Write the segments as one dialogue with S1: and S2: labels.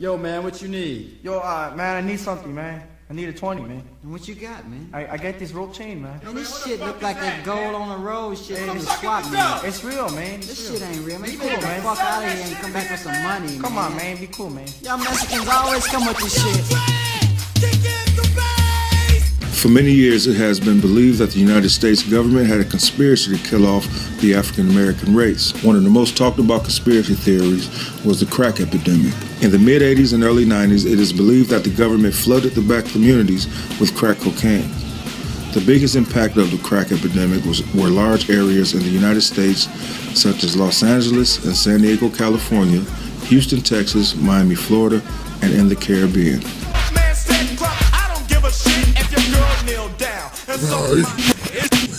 S1: Yo, man, what you need?
S2: Yo, man, I need something, man. I need a 20, man.
S3: What you got, man?
S2: I got this rope chain, man.
S3: Man, this shit look like that gold on the road shit from the swap meet.
S2: It's real, man.
S3: This shit ain't real, man. You better get the fuck out of here and come back with some money, man.
S2: Come on, man. Be cool, man.
S3: Y'all Mexicans always come with this shit.
S4: For many years, it has been believed that the United States government had a conspiracy to kill off the African American race. One of the most talked about conspiracy theories was the crack epidemic. In the mid-'80s and early '90s, it is believed that the government flooded the black communities with crack cocaine. The biggest impact of the crack epidemic were large areas in the United States, such as Los Angeles and San Diego, California, Houston, Texas, Miami, Florida, and in the Caribbean.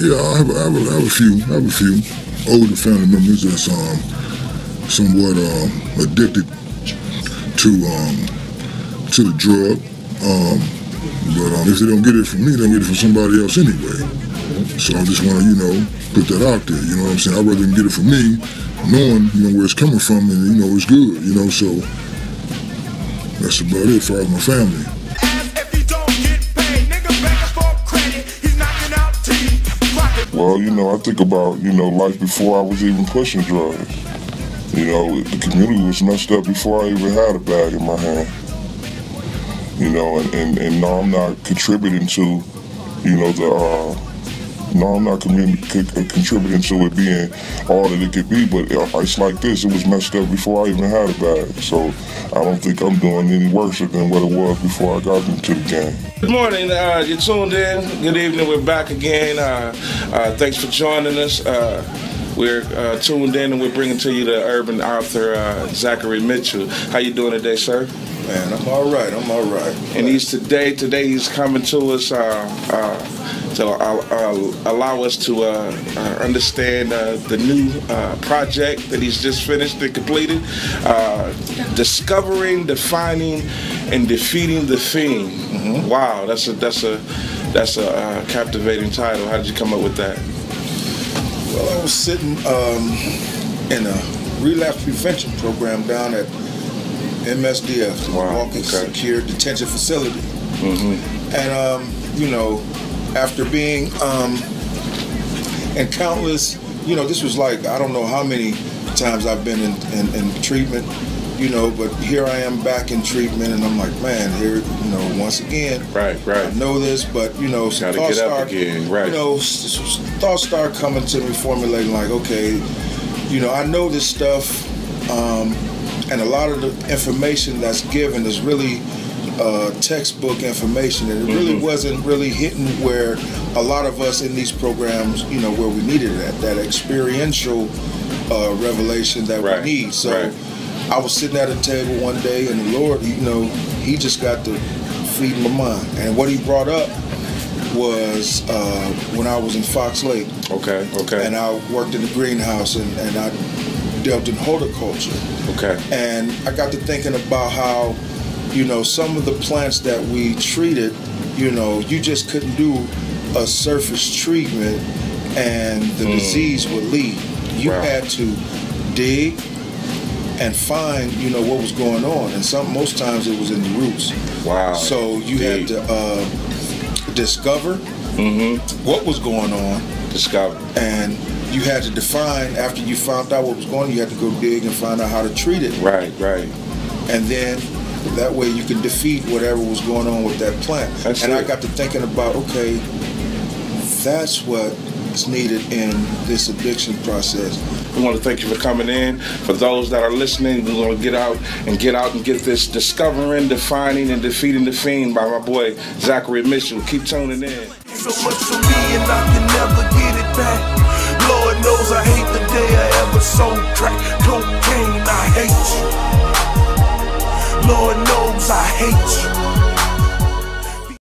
S5: Yeah, I have a few older family members that's somewhat addicted to the drug. But if they don't get it from me, they'll get it from somebody else anyway. So I just want to, put that out there. You know what I'm saying? I'd rather them get it from me, knowing, where it's coming from, and it's good. So that's about it as far as my family.
S6: Well, I think about, life before I was even pushing drugs. The community was messed up before I even had a bag in my hand. And now I'm not contributing to, I'm not contributing to it being all that it could be, but it's like this, it was messed up before I even had a bag. So I don't think I'm doing any worse than what it was before I got into the game.
S7: Good morning, you're tuned in. Good evening, we're back again. Thanks for joining us. We're tuned in and we're bringing to you the urban author, Zachary Mitchell. How you doing today, sir?
S5: Man, I'm all right.
S7: And today he's coming to us to allow us to understand the new project that he's just finished and completed, Discovering, Defining, and Defeating the Fiend. Mm-hmm. Wow, that's a captivating title. How did you come up with that?
S5: Well, I was sitting in a relapse prevention program down at MSDF, the Milwaukee Secure Detention Facility. Mm-hmm. And, after being in countless, this was like, I don't know how many times I've been in treatment, but here I am back in treatment, and I'm like, man, here, once again,
S7: right.
S5: I know this, but, some thoughts start coming to me, formulating like, okay, I know this stuff, and a lot of the information that's given is really textbook information, and it really wasn't really hitting where a lot of us in these programs, where we needed that experiential revelation that we need. So I was sitting at a table one day, and the Lord, he just got to feed my mind. And what he brought up was when I was in Fox Lake. Okay. And I worked in the greenhouse, and I dealt in horticulture. Okay. And I got to thinking about how, some of the plants that we treated, you just couldn't do a surface treatment and the disease would leave. You had to dig and find, what was going on. And most times it was in the roots. Wow. So you had to discover what was going on. And you had to define, after you found out what was going on, you had to go dig and find out how to treat it. Right. And then that way you can defeat whatever was going on with that plant. I got to thinking about, okay, that's what is needed in this addiction process.
S7: We want to thank you for coming in. For those that are listening, we're going to get out and get this Discovering, Defining, and Defeating the Fiend by my boy Zachary Mitchell. Keep tuning in.
S8: So much for me and I can never get it back. Lord knows I hate the day I ever sold crack cocaine. I hate you. Lord knows I hate